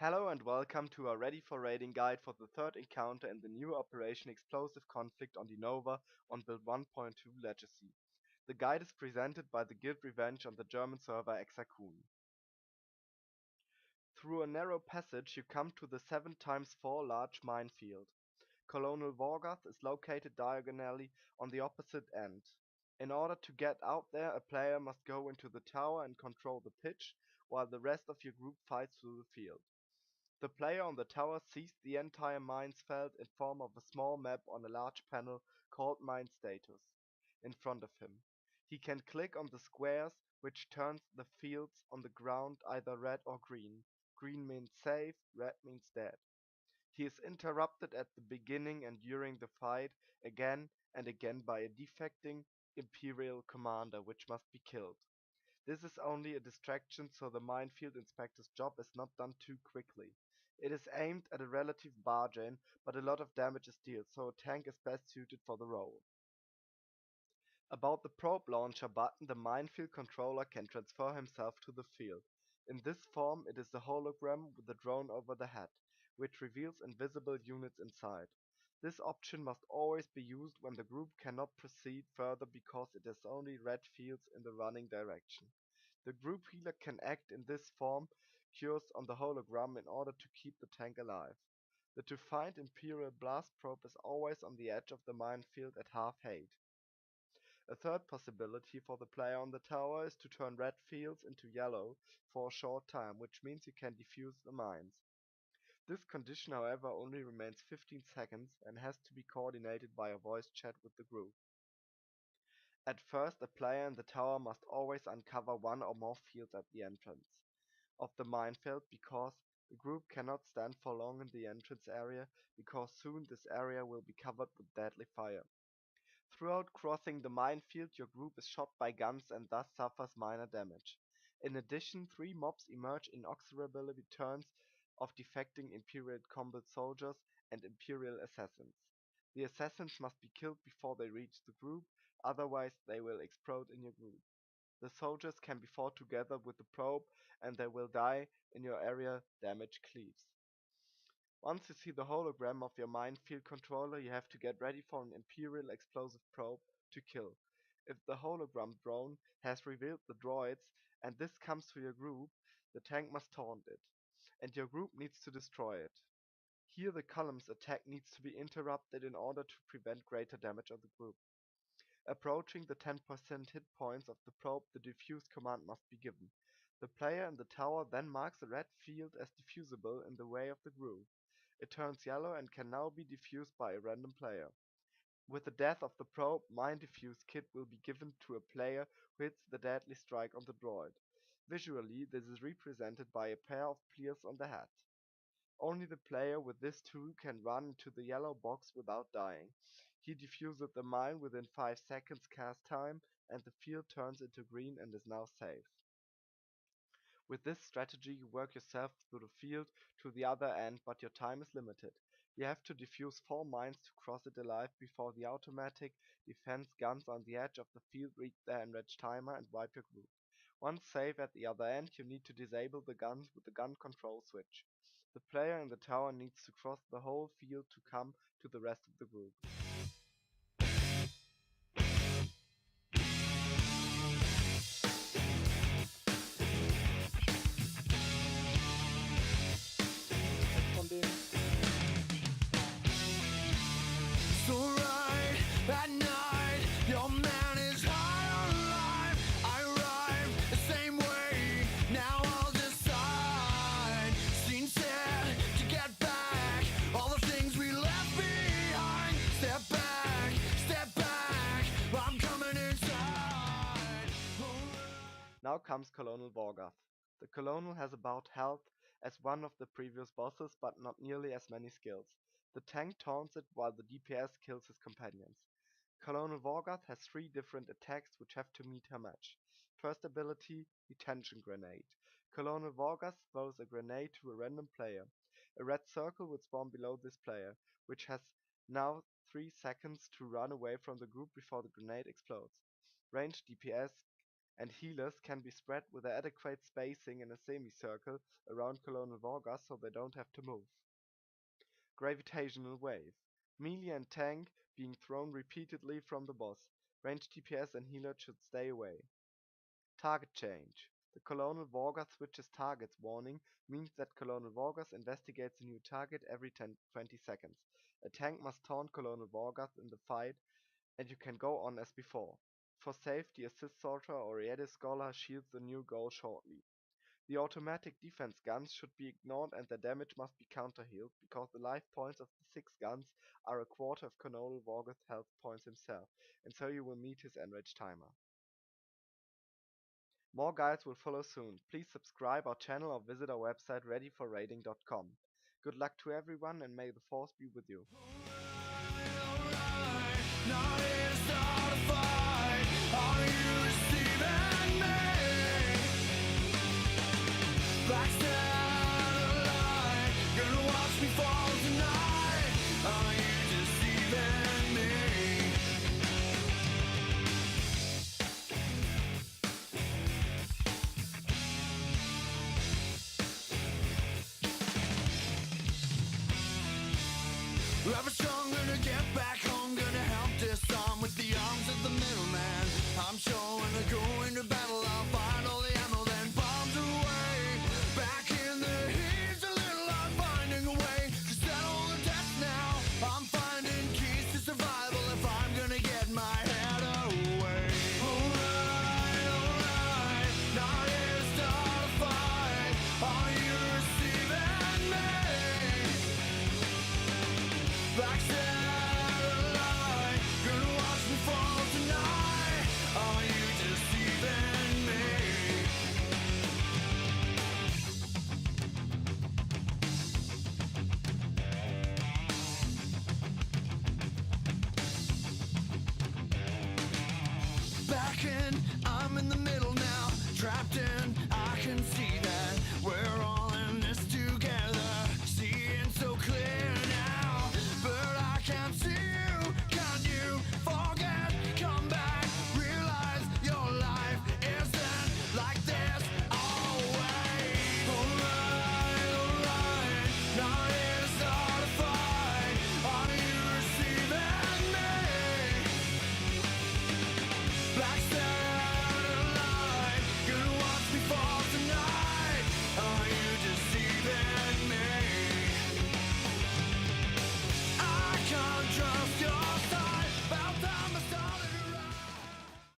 Hello and welcome to our Ready for Raiding guide for the third encounter in the new Operation Explosive Conflict on the Nova on build 1.2 Legacy. The guide is presented by the Guild Revenge on the German server Exar. Through a narrow passage you come to the 7x4 large minefield. Colonel Vorgath is located diagonally on the opposite end. In order to get out there, a player must go into the tower and control the pitch, while the rest of your group fights through the field. The player on the tower sees the entire minefield in form of a small map on a large panel called Mine Status in front of him. He can click on the squares, which turns the fields on the ground either red or green. Green means safe, red means dead. He is interrupted at the beginning and during the fight again and again by a defecting Imperial commander, which must be killed. This is only a distraction, so the minefield inspector's job is not done too quickly. It is aimed at a relative bargain, but a lot of damage is dealt, so a tank is best suited for the role. About the probe launcher button, the minefield controller can transfer himself to the field. In this form, it is a hologram with a drone over the head, which reveals invisible units inside. This option must always be used when the group cannot proceed further because it has only red fields in the running direction. The group healer can act in this form cures on the hologram in order to keep the tank alive. The defined Imperial blast probe is always on the edge of the minefield at half height. A third possibility for the player on the tower is to turn red fields into yellow for a short time, which means you can defuse the mines. This condition, however, only remains 15 seconds and has to be coordinated by a voice chat with the group. At first, a player in the tower must always uncover one or more fields at the entrance of the minefield because the group cannot stand for long in the entrance area because soon this area will be covered with deadly fire. Throughout crossing the minefield, your group is shot by guns and thus suffers minor damage. In addition, 3 mobs emerge inexorably turns of defecting Imperial combat soldiers and Imperial assassins. The assassins must be killed before they reach the group, otherwise they will explode in your group. The soldiers can be fought together with the probe and they will die in your area damage cleaves. Once you see the hologram of your minefield controller, you have to get ready for an Imperial explosive probe to kill. If the hologram drone has revealed the droids and this comes to your group, the tank must taunt it, and your group needs to destroy it. Here the column's attack needs to be interrupted in order to prevent greater damage of the group. Approaching the 10% hit points of the probe, the defuse command must be given. The player in the tower then marks a red field as diffusable in the way of the group. It turns yellow and can now be diffused by a random player. With the death of the probe, Mine Diffuse Kit will be given to a player who hits the deadly strike on the droid. Visually, this is represented by a pair of pleers on the head. Only the player with this tool can run into the yellow box without dying. He defuses the mine within 5 seconds cast time, and the field turns into green and is now safe. With this strategy you work yourself through the field to the other end, but your time is limited. You have to defuse 4 mines to cross it alive before the automatic defense guns on the edge of the field reach their enriched timer and wipe your group. Once safe at the other end, you need to disable the guns with the gun control switch. The player in the tower needs to cross the whole field to come to the rest of the group. Von dem So right at night, your man is high on life. I arrive the same way. Now I'll decide. Scene set to get back all the things we left behind. Step back. I'm coming inside. Now comes Colonel Vorgath. The Colonel has about health as one of the previous bosses, but not nearly as many skills. The tank taunts it while the DPS kills his companions. Colonel Vorgath has 3 different attacks which have to meet her match. First ability, Detention Grenade. Colonel Vorgath throws a grenade to a random player. A red circle would spawn below this player, which has now 3 seconds to run away from the group before the grenade explodes. Ranged DPS and healers can be spread with adequate spacing in a semicircle around Colonel Vorgath so they don't have to move. Gravitational wave. Melee and tank being thrown repeatedly from the boss. Ranged DPS and healer should stay away. Target change. The Colonel Vorgath switches targets warning means that Colonel Vorgath investigates a new target every 20 seconds. A tank must taunt Colonel Vorgath in the fight, and you can go on as before. For safety, Assist Sorter or Riede Scholar shields the new goal shortly. The automatic defense guns should be ignored and their damage must be counter-healed, because the life points of the 6 guns are a quarter of Colonel Vorgath's health points himself, and so you will meet his enrage timer. More guides will follow soon. Please subscribe our channel or visit our website readyforraiding.com. Good luck to everyone and may the force be with you. Not here to start a fight. Are you receiving me? Backstab the light. Gonna watch me fall tonight. Are you deceiving me? Ever strong, gonna get back home, gonna help disarm with the arms of the middleman. I'm sure when I go into battle, I'll find all the ammo, then bombs away. Back in the heat, a little, I'm finding a way to settle the debts now. I'm finding keys to survival if I'm gonna get my head away. Alright, not here to start a fight. Are you receiving me? Backstab the light, gonna watch me fall tonight. Are you deceiving me? Back in, I'm in the middle now. Trapped in, I can see